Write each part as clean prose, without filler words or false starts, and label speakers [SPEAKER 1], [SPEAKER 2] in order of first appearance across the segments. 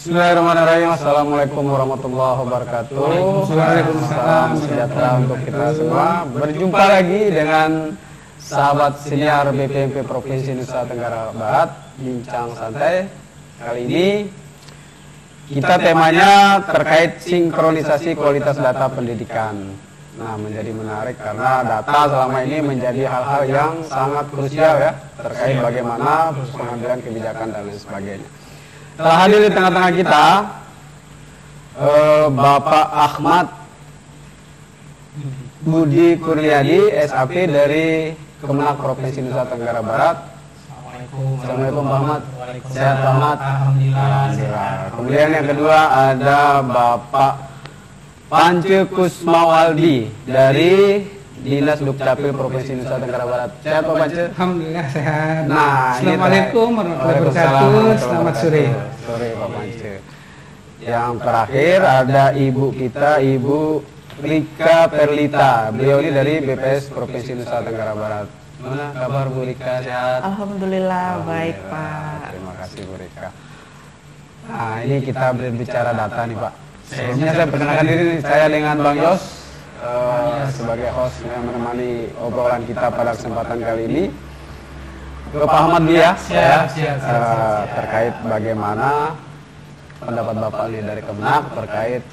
[SPEAKER 1] Bismillahirrahmanirrahim. Assalamualaikum warahmatullahi wabarakatuh. Salam sejahtera untuk kita semua. Berjumpa lagi dengan sahabat senior BPMP Provinsi Nusa Tenggara Barat, Bincang Santai. Kali ini kita temanya terkait sinkronisasi kualitas data pendidikan. Nah, menjadi menarik karena data selama ini menjadi hal-hal yang sangat krusial ya, terkait bagaimana pengambilan kebijakan dan lain sebagainya. Telah hadir di tengah-tengah kita Bapak Ahmad Budi Kurniadi, SAP dari Kemenak Provinsi Nusa Tenggara Barat. Assalamualaikum Pak Ahmad. Sehat Pak Ahmad? Alhamdulillah. Kemudian yang kedua ada Bapak Pance Kusmawaldi dari Dinas Dukcapil Provinsi Nusa Tenggara Barat. Sehat Pak Pance?
[SPEAKER 2] Alhamdulillah sehat.
[SPEAKER 1] Nah,
[SPEAKER 2] Assalamualaikum warahmatullahi wabarakatuh. Selamat sore.
[SPEAKER 1] Sore Pak Pance. Yang terakhir ada Ibu kita, Ibu Rika Perlita. Beliau ini dari BPS Provinsi Nusa Tenggara Barat. Mana kabar Bu Rika? Sehat?
[SPEAKER 3] Alhamdulillah baik Pak.
[SPEAKER 1] Terima kasih Bu Rika. Nah, ini kita berbicara data nih Pak. Sebelumnya saya perkenalkan diri, saya dengan Bang Yos sebagai host yang menemani obrolan kita pada kesempatan kali ini. Ke Pak Ahmad dulu ya, terkait bagaimana pendapat Bapak ini dari Kemenak terkait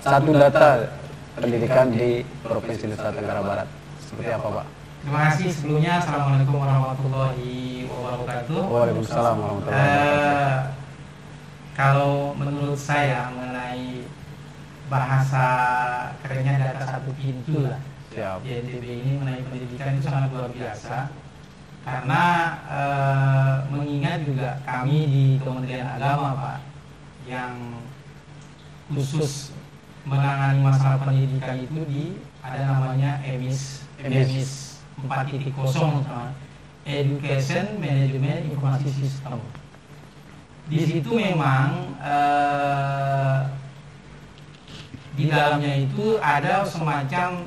[SPEAKER 1] satu data pendidikan di Provinsi Nusa Tenggara Barat. Seperti apa Pak?
[SPEAKER 2] Terima kasih sebelumnya. Assalamualaikum warahmatullahi wabarakatuh.
[SPEAKER 1] Waalaikumsalam warahmatullahi wabarakatuh.
[SPEAKER 2] Kalau menurut saya mengenai bahasa kerennya data satu pintu lah.
[SPEAKER 1] Siap.
[SPEAKER 2] Di NTB ini mengenai pendidikan itu sangat luar biasa. Karena mengingat juga kami di Kementerian Agama Pak, yang khusus menangani masalah pendidikan itu ada namanya EMIS 4.0, Education Management Informasi System. Di situ memang di dalamnya itu ada semacam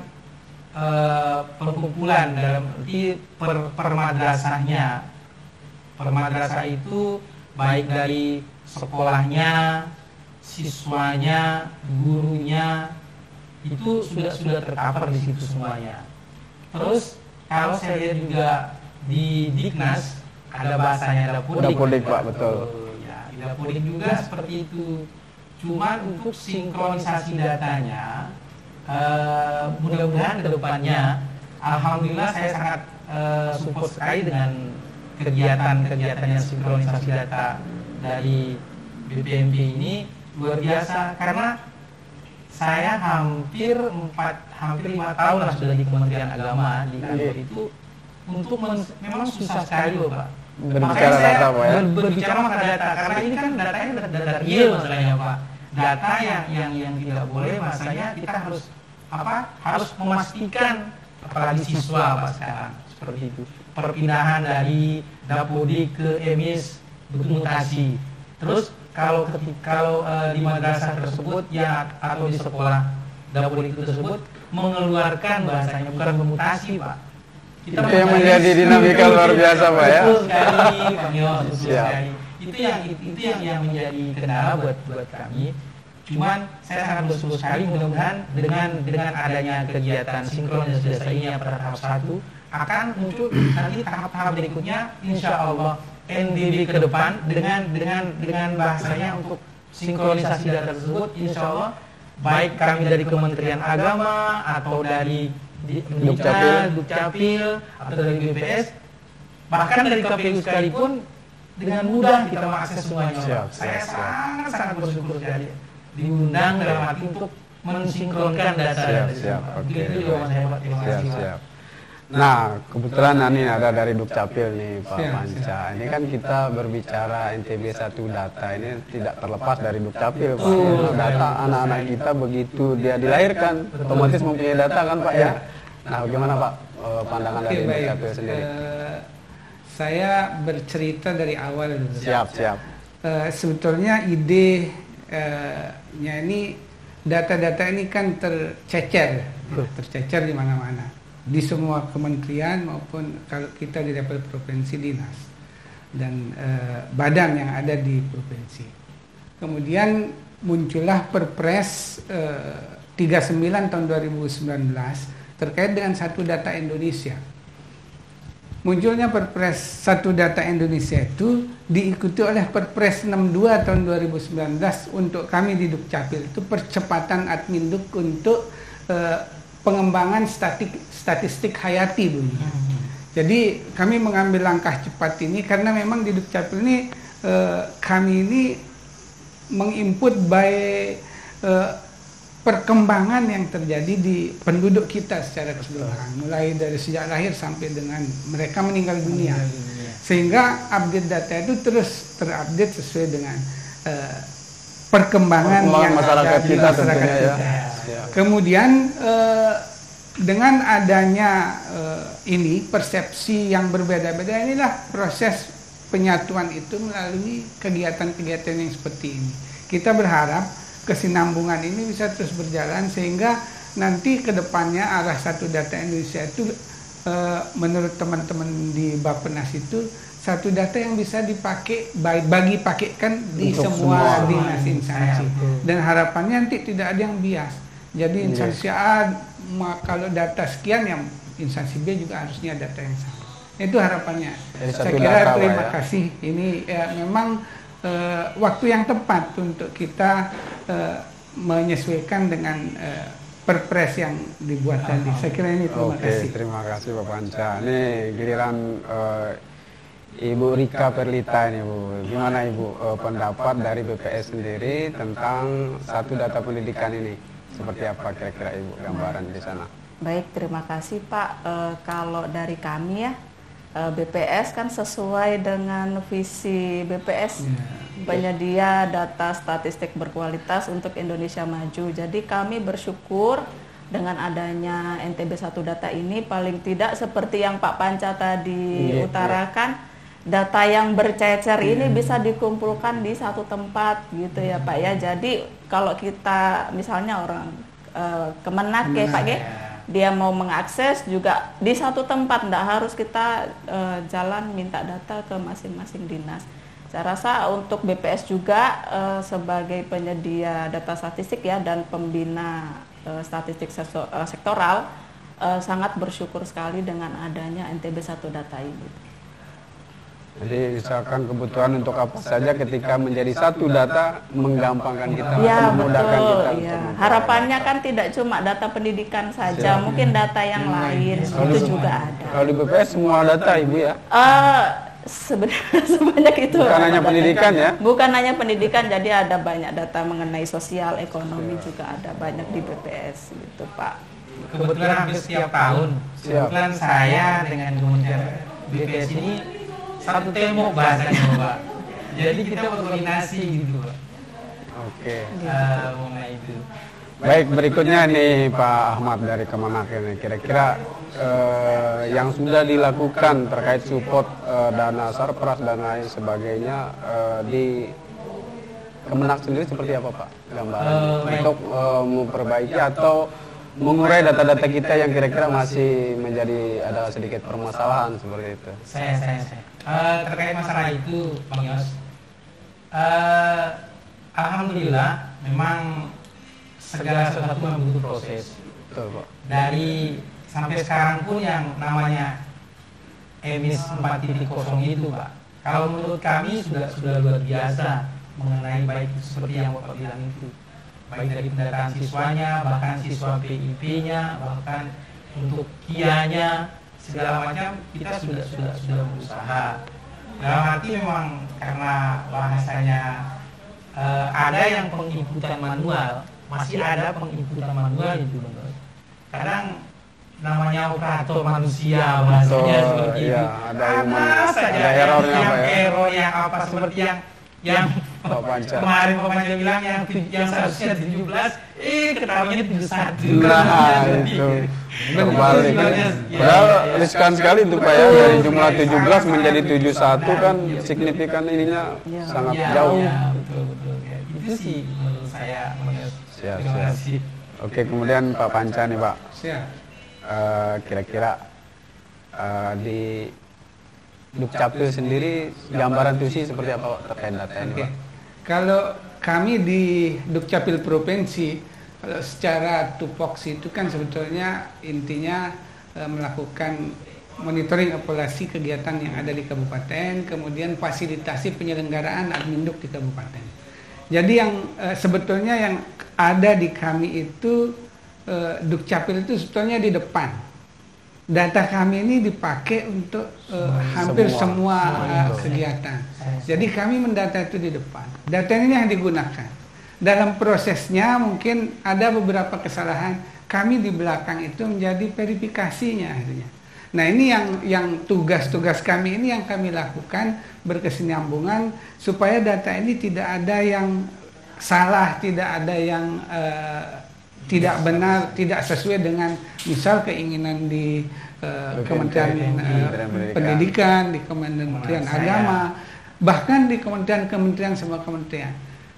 [SPEAKER 2] perkumpulan dalam arti permadrasahnya. Permadrasah itu baik dari sekolahnya, siswanya, gurunya, itu sudah tercover di situ semuanya. Terus kalau saya lihat juga di Diknas ada bahasanya Dapodik
[SPEAKER 1] Pak, betul.
[SPEAKER 2] Dapodik juga seperti itu. Cuman untuk sinkronisasi datanya, mudah-mudahan ke depannya, alhamdulillah saya sangat support sekali dengan kegiatan-kegiatan sinkronisasi data dari BPMP ini luar biasa, karena saya hampir 5 tahun lah sudah di Kementerian Agama di kantor itu, untuk memang susah sekali loh Pak.
[SPEAKER 1] Berbicara data Pak ya?
[SPEAKER 2] Berbicara maka data, karena ini kan datanya data real masalahnya Pak. Data yang tidak boleh, masanya kita harus memastikan, apalagi siswa Pak sekarang seperti itu. Perpindahan dari Dapodik ke EMIS bermutasi. Terus kalau di madrasah tersebut ya atau di sekolah Dapodik tersebut mengeluarkan bahasanya bukan bermutasi Pak.
[SPEAKER 1] Itu yang menjadi dinamika luar biasa Pak ya.
[SPEAKER 2] Betul sekali, Bang Yos, betul sekali. Itu yang menjadi kendala buat kami. Cuman saya sangat bersyukur sekali, mudah-mudahan dengan adanya kegiatan sinkronisasi data ini yang pada tahap 1 akan muncul nanti tahap-tahap berikutnya, insya Allah NDB ke depan dengan bahasanya untuk sinkronisasi data tersebut, insya Allah baik kami dari Kementerian Agama atau dari Dukcapil atau dari BPS, bahkan dari KPU sekalipun, dengan mudah kita mengakses semuanya. Saya sangat bersyukur sekali diundang dalam arti untuk mensinkronkan data. Itu juga saya Pak. Terima kasih Pak.
[SPEAKER 1] Nah, kebetulan ini ada dari Dukcapil nih Pak Panca. Ini kan kita berbicara NTB 1 data, ini tidak terlepas dari Dukcapil Pak. Data anak-anak kita begitu dia dilahirkan otomatis mempunyai data kan Pak ya. Nah, bagaimana Pak pandangan dari Dukcapil sendiri?
[SPEAKER 2] Saya bercerita dari awal dulu.
[SPEAKER 1] Siap.
[SPEAKER 2] Sebetulnya idenya ini, data-data ini kan tercecer di mana-mana, di semua kementerian maupun kalau kita di level provinsi dinas.
[SPEAKER 4] dan badan yang ada di provinsi. Kemudian muncullah Perpres 39 tahun 2019 terkait dengan Satu Data Indonesia. Munculnya Perpres Satu Data Indonesia itu diikuti oleh Perpres 62 tahun 2019 untuk kami di Dukcapil, itu percepatan Adminduk untuk pengembangan statistik hayati bunyinya. Jadi kami mengambil langkah cepat ini karena memang di Dukcapil ini kami ini menginput by perkembangan yang terjadi di penduduk kita secara keseluruhan, mulai dari sejak lahir sampai dengan mereka meninggal dunia, sehingga update data itu terus terupdate sesuai dengan perkembangan yang
[SPEAKER 1] masyarakat
[SPEAKER 4] ada di
[SPEAKER 1] kita
[SPEAKER 4] masyarakat
[SPEAKER 1] tentunya
[SPEAKER 4] kita.
[SPEAKER 1] ya.
[SPEAKER 4] Kemudian dengan adanya ini persepsi yang berbeda-beda, inilah proses penyatuan itu melalui kegiatan-kegiatan yang seperti ini. Kita berharap kesinambungan ini bisa terus berjalan sehingga nanti ke depannya arah Satu Data Indonesia itu menurut teman-teman di Bappenas itu satu data yang bisa dipakai bagi pakaikan di
[SPEAKER 1] untuk
[SPEAKER 4] semua
[SPEAKER 1] semua
[SPEAKER 4] dinas instansi, dan harapannya nanti tidak ada yang bias. Jadi instansi A kalau data sekian, yang instansi B juga harusnya data yang sama. Itu harapannya.
[SPEAKER 1] Jadi
[SPEAKER 4] Saya
[SPEAKER 1] satu
[SPEAKER 4] kira
[SPEAKER 1] data,
[SPEAKER 4] terima
[SPEAKER 1] Pak, ya.
[SPEAKER 4] kasih. Ini memang waktu yang tepat untuk kita menyesuaikan dengan perpres yang dibuat tadi. Saya kira ini terima kasih.
[SPEAKER 1] Terima kasih Pak Panca. Ini giliran Ibu Rika Perlita ini Bu. Gimana Ibu pendapat dari BPS sendiri tentang Satu Data Pendidikan ini? Seperti apa kira-kira Ibu gambaran di sana?
[SPEAKER 3] Baik, terima kasih Pak. Kalau dari kami ya, BPS kan sesuai dengan visi BPS, penyedia data statistik berkualitas untuk Indonesia maju. Jadi kami bersyukur dengan adanya NTB Satu Data ini, paling tidak seperti yang Pak Panca tadi utarakan, data yang bercecer ini bisa dikumpulkan di satu tempat gitu ya Pak ya. Jadi kalau kita misalnya orang Kemenak ya Pak ya, dia mau mengakses juga di satu tempat, tidak harus kita jalan minta data ke masing-masing dinas. Saya rasa untuk BPS juga sebagai penyedia data statistik ya dan pembina statistik sektoral sangat bersyukur sekali dengan adanya NTB Satu Data ini.
[SPEAKER 1] Jadi misalkan kebutuhan untuk apa saja ketika menjadi satu data menggampangkan kita,
[SPEAKER 3] Ya
[SPEAKER 1] memudahkan
[SPEAKER 3] betul.
[SPEAKER 1] kita.
[SPEAKER 3] Ya.
[SPEAKER 1] untuk
[SPEAKER 3] Harapannya kan tidak cuma data pendidikan saja, mungkin data yang lain itu juga ada.
[SPEAKER 1] Kalau di BPS semua data Ibu ya?
[SPEAKER 3] Sebenarnya sebanyak itu.
[SPEAKER 1] Bukan hanya pendidikan ya?
[SPEAKER 3] Bukan hanya pendidikan, jadi ada banyak data mengenai sosial, ekonomi juga ada banyak di BPS gitu Pak.
[SPEAKER 2] Kebetulan hampir setiap tahun, kebetulan saya dengan Kementerian BPS ini satu tembok bahasanya Pak. Jadi kita berkoordinasi gitu Pak.
[SPEAKER 1] Oke.
[SPEAKER 2] Mengenai itu.
[SPEAKER 1] Baik, berikutnya nih Pak Ahmad dari Kemenak ini. Kira-kira yang sudah dilakukan terkait support dana sarpras dan lain sebagainya di Kemenak sendiri seperti apa Pak gambaran untuk memperbaiki atau mengurai data-data kita yang kira-kira masih menjadi ada sedikit permasalahan seperti itu?
[SPEAKER 2] Saya. Terkait masalah itu Bang Yos, alhamdulillah memang segala sesuatu yang butuh proses.
[SPEAKER 1] Betul Pak.
[SPEAKER 2] Dari sampai sekarang pun yang namanya EMIS 4.0 itu Pak, kalau menurut kami sudah luar biasa mengenai baik seperti yang Bapak bilang itu, baik dari pendataan siswanya, bahkan siswa PIP-nya, bahkan untuk KIA-nya, segala macam kita sudah berusaha. Dalam arti memang karena bahasanya ada yang penginputan manual, masih ada penginputan manual itu Bang. Kadang namanya operator manusia bahasanya seperti itu. Ada saja
[SPEAKER 1] errornya
[SPEAKER 2] yang
[SPEAKER 1] Pak ya?
[SPEAKER 2] error yang apa seperti yang
[SPEAKER 1] Pak Panca.
[SPEAKER 2] kemarin Pak Panca bilang yang seharusnya 17 ketahuannya 71.
[SPEAKER 1] Nah itu berbalik. Padahal riskan sekali itu Pak ya, dari jumlah 17 menjadi 71 kan signifikan ininya sangat jauh.
[SPEAKER 2] Betul. Ya. Itu sih menurut saya.
[SPEAKER 1] Siap.
[SPEAKER 2] Terima kasih.
[SPEAKER 1] Oke, kemudian Pak Panca nih Pak.
[SPEAKER 4] Siap.
[SPEAKER 1] Kira-kira di Dukcapil sendiri gambaran TUSI seperti apa Pak, terkait data ini
[SPEAKER 4] Oke.
[SPEAKER 1] Pak?
[SPEAKER 4] Kalau kami di Dukcapil Provinsi, kalau secara tupoksi itu kan sebetulnya intinya melakukan monitoring evaluasi kegiatan yang ada di kabupaten, kemudian fasilitasi penyelenggaraan adminduk di kabupaten. Jadi yang sebetulnya yang ada di kami itu Dukcapil itu sebetulnya di depan. Data kami ini dipakai untuk hampir semua kegiatan. Jadi kami mendata itu di depan. Data ini yang digunakan. Dalam prosesnya mungkin ada beberapa kesalahan. Kami di belakang itu menjadi verifikasinya akhirnya. Nah ini yang tugas-tugas kami ini yang kami lakukan berkesinambungan supaya data ini tidak ada yang salah, tidak ada yang tidak benar, tidak sesuai dengan misal keinginan di Kementerian Pendidikan, di Kementerian Agama, bahkan di kementerian semua kementerian.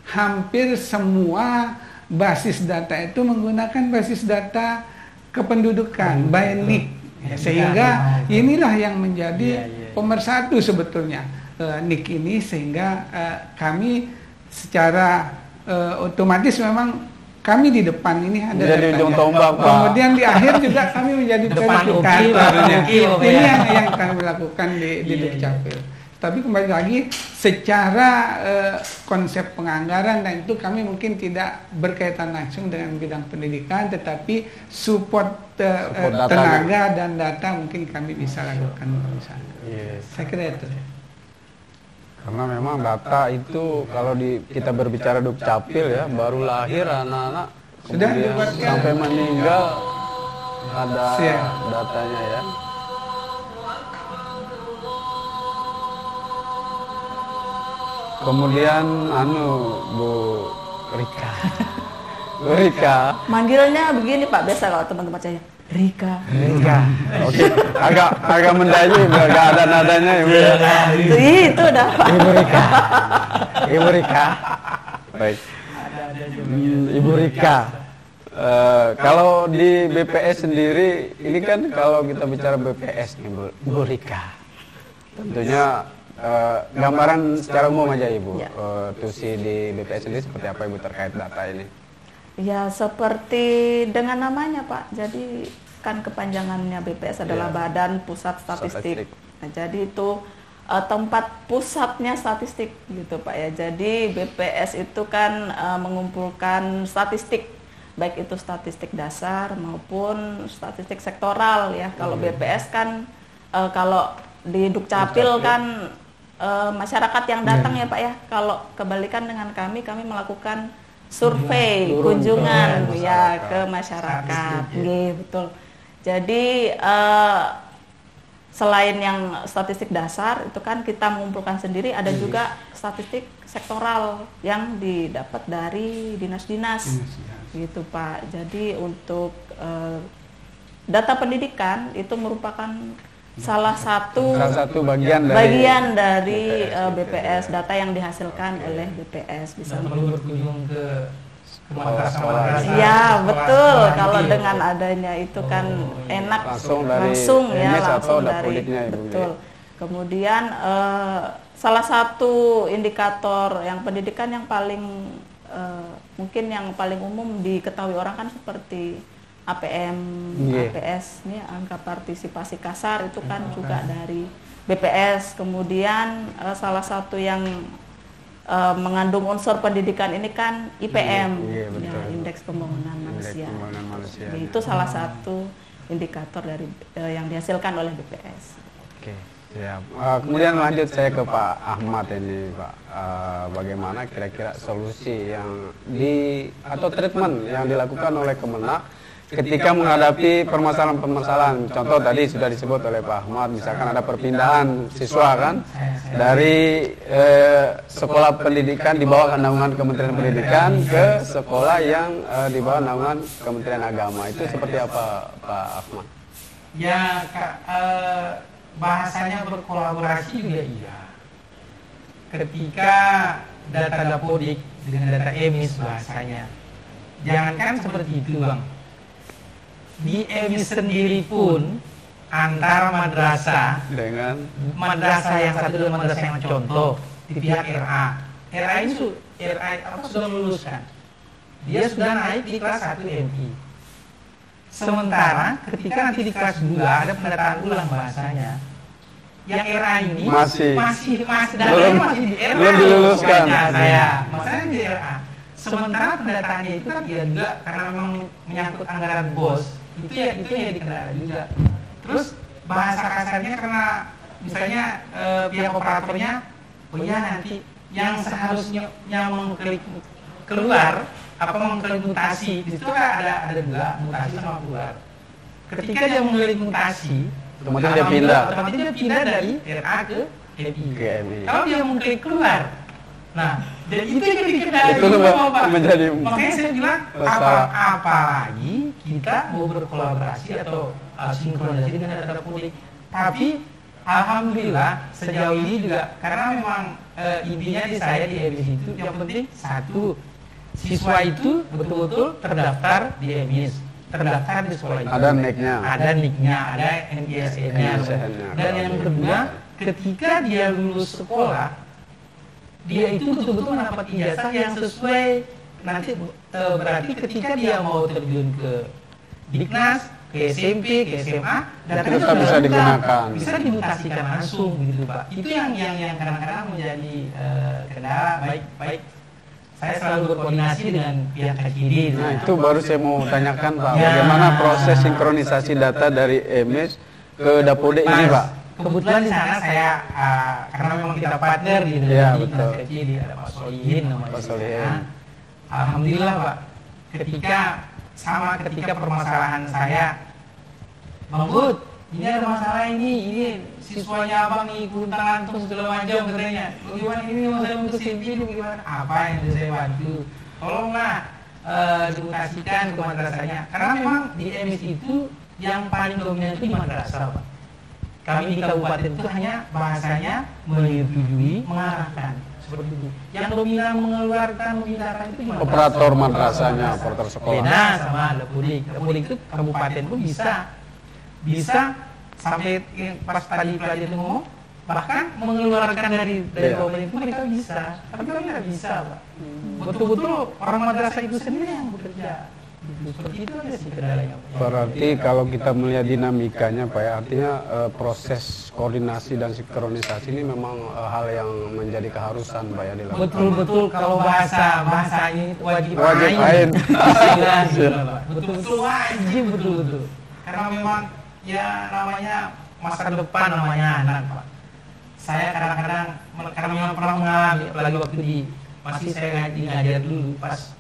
[SPEAKER 4] Hampir semua basis data itu menggunakan basis data kependudukan, by NIK. Sehingga inilah yang menjadi pemersatu sebetulnya NIK ini, sehingga kami secara otomatis memang kami di depan ini ada
[SPEAKER 1] jadi ujung tombak, Pak.
[SPEAKER 4] Kemudian di akhir juga kami menjadi verifikatornya. Ini yang kami lakukan di Dukcapil. Tapi kembali lagi secara konsep penganggaran dan itu kami mungkin tidak berkaitan langsung dengan bidang pendidikan, tetapi support tenaga dan data mungkin kami bisa lakukan di sana.
[SPEAKER 1] Yes.
[SPEAKER 4] Saya kira itu.
[SPEAKER 1] Karena memang data itu kalau kita berbicara Dukcapil ya, baru lahir anak-anak
[SPEAKER 4] Sudah
[SPEAKER 1] kemudian
[SPEAKER 4] dibuatkan.
[SPEAKER 1] sampai meninggal ada
[SPEAKER 4] Siap.
[SPEAKER 1] datanya ya. Kemudian Bu Rika. Bu Rika.
[SPEAKER 3] Manggilnya begini Pak, biasa kalau teman-teman saya, Rika.
[SPEAKER 1] Oke, agak mendayu, agak ada nadanya Ibu ya.
[SPEAKER 3] Itu udah Pak.
[SPEAKER 1] Ibu Rika. Baik. Ibu Rika. Kalau di BPS sendiri, ini kan kalau kita bicara BPS nih Bu Rika, tentunya gambaran secara umum aja Ibu,
[SPEAKER 3] Ya.
[SPEAKER 1] TUSI di BPS sendiri seperti apa Ibu terkait data ini?
[SPEAKER 3] Ya seperti dengan namanya Pak, jadi kan kepanjangannya BPS adalah Badan Pusat Statistik. Nah, jadi itu tempat pusatnya statistik gitu Pak ya. Jadi BPS itu kan mengumpulkan statistik, baik itu statistik dasar maupun statistik sektoral ya. Kalau BPS kan kalau di Dukcapil kan masyarakat yang datang ya Pak ya. Kalau kebalikan dengan kami melakukan survei, kunjungan ya ke masyarakat. Nggih, betul. Jadi selain yang statistik dasar itu kan kita mengumpulkan sendiri, ada juga statistik sektoral yang didapat dari dinas-dinas. Gitu Pak. Jadi untuk data pendidikan itu merupakan salah satu
[SPEAKER 1] bagian
[SPEAKER 3] dari BPS, data yang dihasilkan oleh BPS bisa
[SPEAKER 2] perlu berkunjung ke
[SPEAKER 1] sekolah.
[SPEAKER 3] Iya betul, kalau dengan adanya itu kan enak langsung dari betul. Kemudian salah satu indikator yang pendidikan yang paling mungkin yang paling umum diketahui orang kan seperti APM, APS, nih angka partisipasi kasar itu kan juga dari BPS. Kemudian salah satu yang mengandung unsur pendidikan ini kan IPM, ya, Indeks Pembangunan Manusia. Jadi itu salah satu indikator dari yang dihasilkan oleh BPS.
[SPEAKER 1] Oke, siap. Kemudian lanjut saya ke Pak Ahmad ini Pak. Bagaimana kira-kira solusi yang atau treatment yang dilakukan oleh Kemenak ketika menghadapi permasalahan-permasalahan? Contoh tadi sudah disebut oleh Pak Ahmad, misalkan ada perpindahan siswa kan dari sekolah pendidikan di bawah naungan Kementerian Pendidikan ke sekolah yang di bawah naungan Kementerian Agama. Itu seperti apa Pak Ahmad?
[SPEAKER 2] Ya, bahasanya berkolaborasi juga iya. Ketika data Dapodik dengan data EMIS bahasanya, jangankan seperti itu Bang. Di EMIS sendiri pun antara madrasah
[SPEAKER 1] dengan
[SPEAKER 2] yang satu dengan madrasah yang contoh di pihak RA. RA ini sudah meluluskan. Dia sudah naik di kelas 1 MI. Sementara ketika nanti di kelas 2 ada pendataan ulang bahasanya, yang RA ini masih di RA,
[SPEAKER 1] belum diluluskan.
[SPEAKER 2] Maksudnya di RA. Sementara pendataannya itu kan dia juga karena memang menyangkut anggaran BOS, itu ya dikendara juga. Terus bahasa kasarnya karena misalnya pihak operatornya, oh iya nanti yang seharusnya yang mengklik keluar mengklik mutasi, di situ kan ada dua, mutasi sama keluar. Ketika dia mengklik mutasi,
[SPEAKER 1] otomatis
[SPEAKER 2] dia pindah dari RA ke MI. Kalau dia mengklik keluar, nah dan itu yang dikendali Pak. Makanya saya bilang apalagi kita mau berkolaborasi atau sinkronisasi dengan data publik. Tapi alhamdulillah sejauh ini juga karena memang intinya di saya di MIS itu yang penting satu, siswa itu betul-betul terdaftar di MIS, terdaftar di sekolah itu.
[SPEAKER 1] Ada NIK-nya,
[SPEAKER 2] ada NISN-nya. Dan yang kedua, ketika dia lulus sekolah, dia itu betul-betul mendapat ijazah yang sesuai. Nanti berarti ketika dia mau terjun ke Diknas, ke SMP, ke SMA,
[SPEAKER 1] data bisa digunakan,
[SPEAKER 2] bisa dimutasikan langsung gitu Pak. Itu yang kadang-kadang menjadi kendala. Baik saya selalu berkoordinasi dengan pihak KCD.
[SPEAKER 1] Nah itu baru saya mau tanyakan Pak, bagaimana proses sinkronisasi data dari MIS ke Dapode ini Pak?
[SPEAKER 2] Kebetulan di sana saya karena memang kita partner di Diknas KCD, ada Pak Solihin namanya. Alhamdulillah Pak, ketika permasalahan saya, Bang Bud, ini ada masalah ini siswanya abang nih kuntang lantung segala macam katanya. Bagaimana ini masalah untuk SMP ini bagaimana? Apa yang bisa saya bantu? Tolonglah dimutasikan ke madrasahnya. Karena memang di MIS itu yang paling dominan itu di madrasah Pak. Kami di kabupaten itu hanya bahasanya menyetujui, mengarahkan. Seperti itu. Yang dominan mengeluarkan, memindahkan itu di madrasah.
[SPEAKER 1] Operator madrasahnya, operator sekolah.
[SPEAKER 2] Beda sama Lepudik. Lepudik itu kabupaten pun bisa sampai pas tadi pelajar ngomong, bahkan mengeluarkan dari kabupaten pun mereka bisa. Tapi kami nggak bisa Pak. Betul-betul orang madrasah itu sendiri yang bekerja. Seperti itu aja sih kendalanya.
[SPEAKER 1] Berarti kalau kita melihat dinamikanya Pak ya, artinya proses koordinasi dan sinkronisasi ini memang hal yang menjadi keharusan Pak ya dilakukan.
[SPEAKER 2] Betul-betul kalau bahasa ini wajib
[SPEAKER 1] ain.
[SPEAKER 2] Betul-betul wajib betul-betul. Karena memang ya namanya masa depan namanya anak Pak. Saya kadang-kadang karena memang pernah mengalami, apalagi waktu masih saya ngajar dulu pas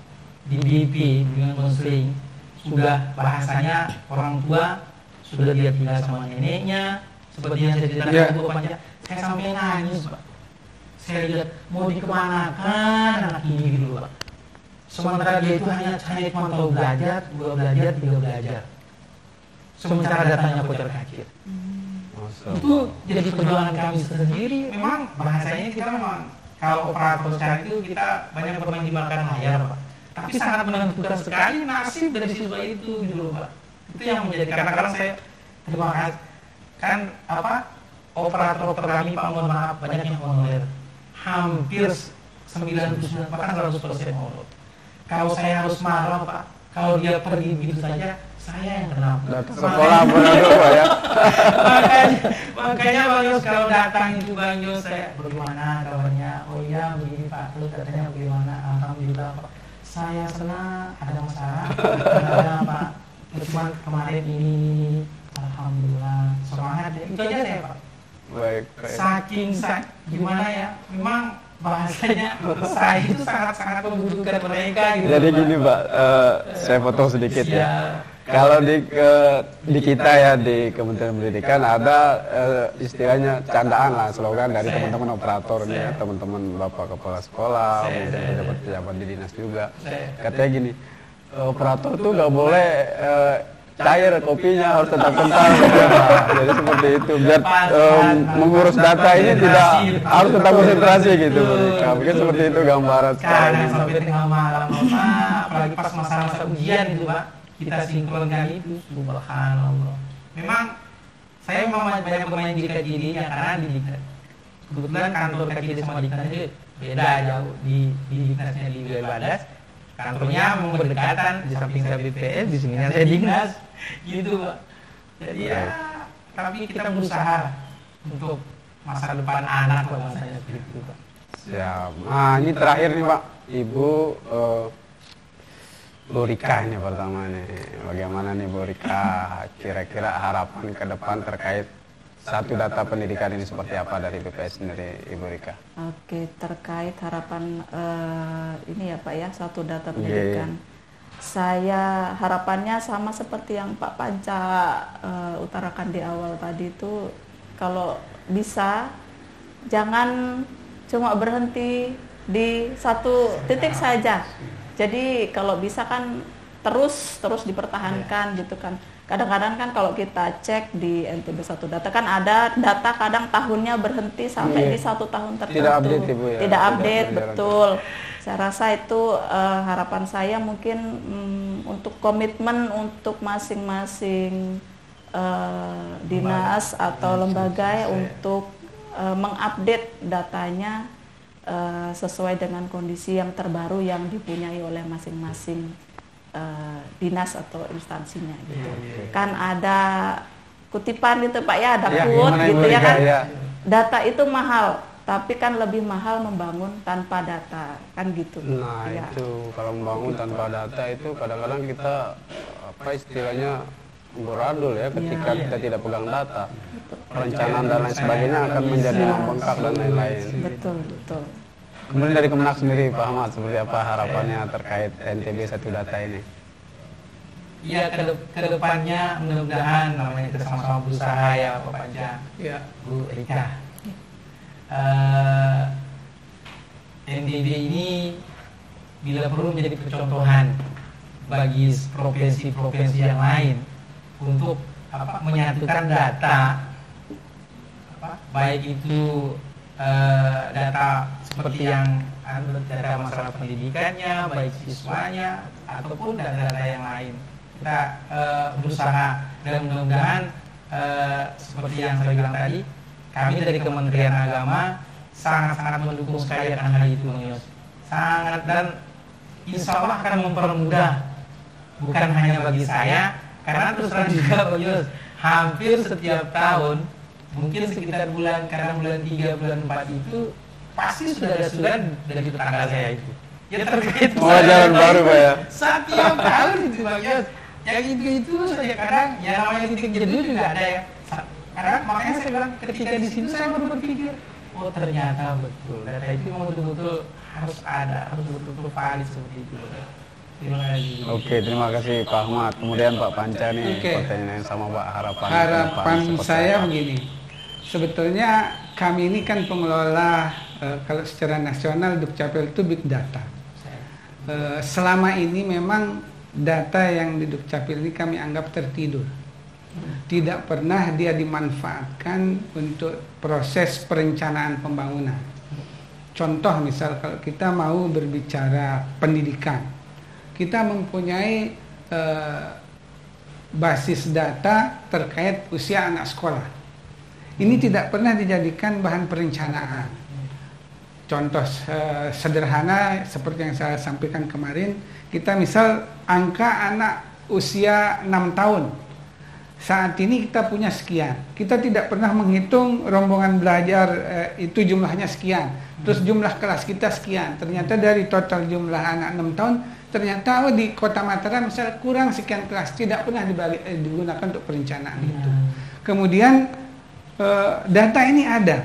[SPEAKER 2] di BP dengan konseling, sudah bahasanya orang tua sudah dia tinggal sama neneknya, seperti yang saya ceritakan Bu Panja, saya sampai nangis Pak. Saya lihat mau dikemanakan anak ini gitu Pak. Sementara dia itu hanya cuma tahu belajar, 2 belajar, 3 belajar. Sementara datanya kocar kacir. Itu jadi perjuangan kami sendiri. Memang bahasanya kita memang kalau operator sekarang itu kita banyak bermain di makan layar Pak. Tapi sangat menentukan sekali nasib dari siswa itu dulu Pak. Itu yang menjadi kadang-kadang saya terima kasih kan operator kami Pak, mohon maaf banyak yang honorer. Hampir 99 bahkan 100% honorer. Kalau saya harus marah Pak, kalau dia pergi begitu saja, saya yang kenapa?
[SPEAKER 1] Data sekolah beradu Pak ya.
[SPEAKER 2] Makanya Bang Yos kalau datang itu Bang Yos, saya bagaimana kabarnya? Oh iya begini Pak, terus katanya bagaimana? Alhamdulillah Pak, saya senang, ada masalah, ada Pak. Cuma kemarin ini, alhamdulillah semangat ya. Itu aja saya Pak.
[SPEAKER 1] Baik.
[SPEAKER 2] Saking gimana ya? Memang bahasanya saya itu sangat-sangat membutuhkan mereka gitu.
[SPEAKER 1] Jadi gini Pak, saya potong sedikit ya. Kalau di kita ya di Kementerian Pendidikan ada istilahnya candaan lah, slogan dari teman-teman operator nih ya, teman-teman Bapak Kepala Sekolah, mungkin pejabat-pejabat di dinas juga. Katanya gini, operator tuh nggak boleh cair kopinya, harus tetap kental gitu ya Pak. Jadi seperti itu biar mengurus data ini tidak harus tetap konsentrasi gitu mereka. Mungkin seperti itu gambaran sekarang ini.
[SPEAKER 2] Sampai tengah malam Pak, apalagi pas masa-masa ujian itu Pak, kita sinkronkan itu, subhanallah. Memang saya memang banyak bermain di Diklat ID-nya karena di Diklat kebetulan kantor KKD sama Diklat itu beda jauh di Diknasnya di Wilayah Badas. Kantornya mau berdekatan, di samping saya BPS, di sini saya Dinas, gitu Pak. Jadi ya, tapi kita berusaha untuk masa depan anak lah masanya gitu Pak.
[SPEAKER 1] Siap. Nah, ini terakhir nih Pak, Ibu Bu Rika ini pertama nih. Bagaimana nih Bu Rika? Kira-kira harapan ke depan terkait satu data pendidikan ini seperti apa dari BPS sendiri, Ibu Rika?
[SPEAKER 3] Oke, terkait harapan ini ya Pak ya, satu data pendidikan. Saya harapannya sama seperti yang Pak Panca utarakan di awal tadi itu, kalau bisa jangan cuma berhenti di satu titik saja. Jadi kalau bisa kan terus dipertahankan gitu kan. Kadang-kadang kan kalau kita cek di NTB 1 data kan ada data kadang tahunnya berhenti sampai di 1 tahun tertentu.
[SPEAKER 1] Tidak update Ibu ya.
[SPEAKER 3] Tidak update, betul. Saya rasa itu harapan saya mungkin untuk komitmen untuk masing-masing dinas atau lembaga ya, untuk mengupdate datanya sesuai dengan kondisi yang terbaru yang dipunyai oleh masing-masing dinas atau instansinya gitu. Kan ada kutipan gitu Pak ya, ada quote gitu ya kan. Data itu mahal, tapi kan lebih mahal membangun tanpa data, kan gitu.
[SPEAKER 1] Nah ya. Itu kalau membangun tanpa data itu kadang-kadang kita apa istilahnya beradul ya ketika kita tidak pegang data. Perencanaan dan lain sebagainya akan menjadi membengkak dan lain-lain.
[SPEAKER 3] Betul.
[SPEAKER 1] Kemudian dari Kemenak sendiri Pak Ahmad, seperti apa harapannya terkait NTB 1 data ini?
[SPEAKER 2] Ya ke depannya mudah-mudahan namanya kita sama-sama berusaha ya Pak Panca, Bu Rika. NTB ini bila perlu menjadi percontohan bagi provinsi-provinsi yang lain untuk menyatukan data, baik itu data seperti yang data masalah pendidikannya, baik siswanya ataupun data-data yang lain. Kita berusaha dan mudah-mudahan seperti yang saya bilang tadi, kami dari Kementerian Agama sangat-sangat mendukung sekali akan hal itu, Bang Yos. Sangat, dan insya Allah akan mempermudah, bukan hanya bagi saya, karena terus terang juga Bang Yos, hampir setiap tahun, mungkin sekitar bulan 3, bulan 4 itu pasti sudah ada surat dari tetangga saya itu. Ya terkait
[SPEAKER 1] jalan baru Pak ya.
[SPEAKER 2] Setiap tahun itu Bang Yos. Yang itu saja kadang ya namanya titik jenuh juga ada ya. Karena makanya saya bilang ketika di sini saya baru berpikir, oh ternyata betul data itu memang betul-betul harus ada, harus betul-betul valid seperti itu. Terima kasih.
[SPEAKER 1] Oke, terima kasih Pak Ahmad. Kemudian Pak Panca nih pertanyaan sama Pak
[SPEAKER 4] harapan saya begini. Sebetulnya kami ini kan pengelola kalau secara nasional Dukcapil itu big data. Selama ini memang data yang di Dukcapil ini kami anggap tertidur. Tidak pernah dia dimanfaatkan untuk proses perencanaan pembangunan. Contoh misal kalau kita mau berbicara pendidikan, kita mempunyai basis data terkait usia anak sekolah. Ini tidak pernah dijadikan bahan perencanaan. Contoh sederhana seperti yang saya sampaikan kemarin, kita misal angka anak usia 6 tahun. Saat ini kita punya sekian. Kita tidak pernah menghitung rombongan belajar itu jumlahnya sekian. Terus jumlah kelas kita sekian. Ternyata dari total jumlah anak 6 tahun, ternyata di Kota Mataram misalnya kurang sekian kelas. Tidak pernah digunakan untuk perencanaan itu. Kemudian data ini ada,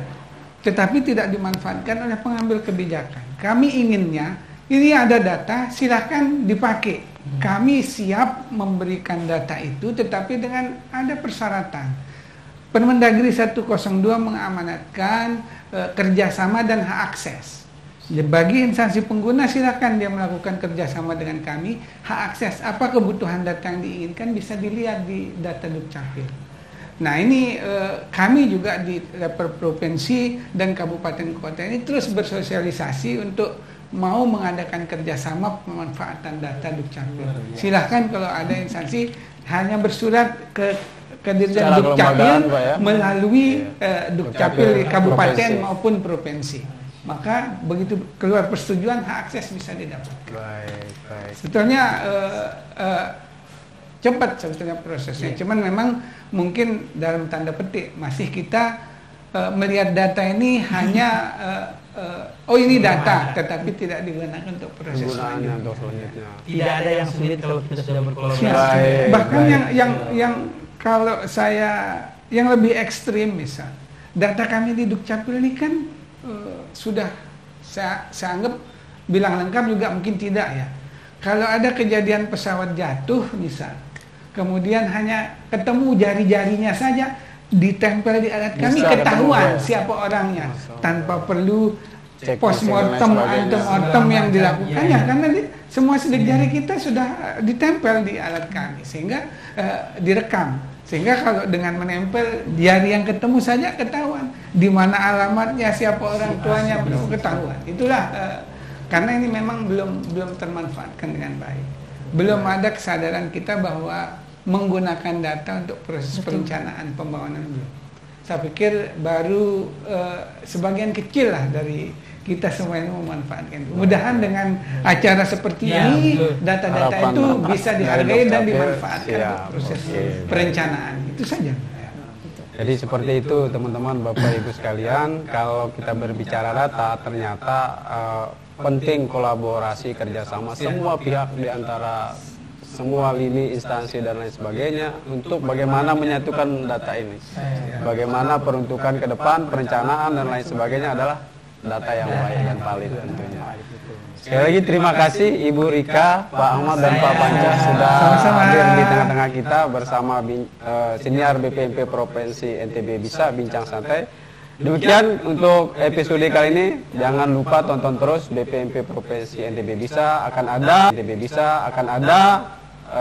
[SPEAKER 4] tetapi tidak dimanfaatkan oleh pengambil kebijakan. Kami inginnya, ini ada data, silakan dipakai. Kami siap memberikan data itu, tetapi dengan ada persyaratan. Permendagri 102 mengamanatkan kerjasama dan hak akses. Bagi instansi pengguna silakan dia melakukan kerjasama dengan kami. Hak akses apa kebutuhan data yang diinginkan bisa dilihat di data Dukcapil. Nah ini kami juga di level provinsi dan kabupaten kota ini terus bersosialisasi untuk mau mengadakan kerjasama pemanfaatan data Dukcapil. Silahkan kalau ada instansi hanya bersurat ke ke Dirjen
[SPEAKER 1] Secara
[SPEAKER 4] Dukcapil
[SPEAKER 1] kelembagaan, Pak, ya?
[SPEAKER 4] melalui Dukcapil
[SPEAKER 1] Dukcapil
[SPEAKER 4] kabupaten
[SPEAKER 1] provinsi.
[SPEAKER 4] maupun provinsi. Maka begitu keluar persetujuan, hak akses bisa didapat.
[SPEAKER 1] Baik.
[SPEAKER 4] Sebetulnya cepat sebetulnya prosesnya. Cuman memang mungkin dalam tanda petik masih kita melihat data ini hanya oh ini data, tetapi tidak digunakan untuk proses
[SPEAKER 1] Penggunaannya
[SPEAKER 4] selanjutnya.
[SPEAKER 1] untuk selanjutnya.
[SPEAKER 2] Tidak ada yang sulit kalau kita sudah berkolaborasi.
[SPEAKER 1] Baik.
[SPEAKER 4] Bahkan
[SPEAKER 1] baik.
[SPEAKER 4] yang kalau saya yang lebih ekstrim misal, data kami di Dukcapil ini kan sudah saya anggap bilang lengkap juga mungkin tidak ya. Kalau ada kejadian pesawat jatuh misal, kemudian hanya ketemu jari-jarinya saja ditempel di alat kami,
[SPEAKER 1] Bisa
[SPEAKER 4] ketahuan
[SPEAKER 1] ketemu, ya?
[SPEAKER 4] siapa orangnya
[SPEAKER 1] Masya Allah.
[SPEAKER 4] tanpa perlu
[SPEAKER 1] Cek
[SPEAKER 4] postmortem,
[SPEAKER 1] fisik dan lain sebagainya.
[SPEAKER 4] antemortem yang dilakukan
[SPEAKER 2] Iya.
[SPEAKER 4] ya, karena semua sidik jari kita sudah ditempel di alat kami sehingga direkam, sehingga kalau dengan menempel jari yang ketemu saja ketahuan di mana alamatnya, siapa orang tuanya, belum ketahuan. Itulah karena ini memang belum termanfaatkan dengan baik, belum ada kesadaran kita bahwa menggunakan data untuk proses perencanaan pembangunan belum. Saya pikir baru sebagian kecil lah dari kita semua ini memanfaatkan. Mudahan dengan acara seperti
[SPEAKER 2] Ya,
[SPEAKER 4] ini
[SPEAKER 2] betul.
[SPEAKER 4] data-data
[SPEAKER 1] Harapan
[SPEAKER 4] itu bisa
[SPEAKER 1] dari
[SPEAKER 4] dihargai dan
[SPEAKER 1] Dukcapil,
[SPEAKER 4] dimanfaatkan
[SPEAKER 1] siap,
[SPEAKER 4] untuk proses
[SPEAKER 1] oke.
[SPEAKER 4] perencanaan. Itu saja.
[SPEAKER 1] Jadi seperti itu teman-teman, Bapak Ibu sekalian, kalau kita berbicara data ternyata penting kolaborasi kerjasama semua pihak di antara semua lini instansi dan lain sebagainya untuk bagaimana menyatukan data ini. Bagaimana peruntukan ke depan, perencanaan dan lain sebagainya adalah data yang baik dan valid tentunya. Sekali lagi terima kasih Ibu Rika, Pak Ahmad dan Pak Panca sudah
[SPEAKER 4] Sama-sama.
[SPEAKER 1] hadir di tengah-tengah kita bersama senior BPMP Provinsi NTB Bisa Bincang Santai. Demikian untuk episode kali ini. Jangan lupa tonton terus BPMP Provinsi NTB Bisa akan ada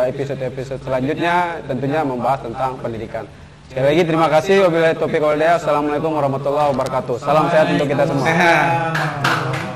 [SPEAKER 1] episode-episode selanjutnya tentunya membahas tentang pendidikan. Sekali lagi terima kasih. Wabillahi taufiq wal hidayah. Assalamualaikum warahmatullahi wabarakatuh. Salam sehat untuk kita semua.
[SPEAKER 4] Sehat.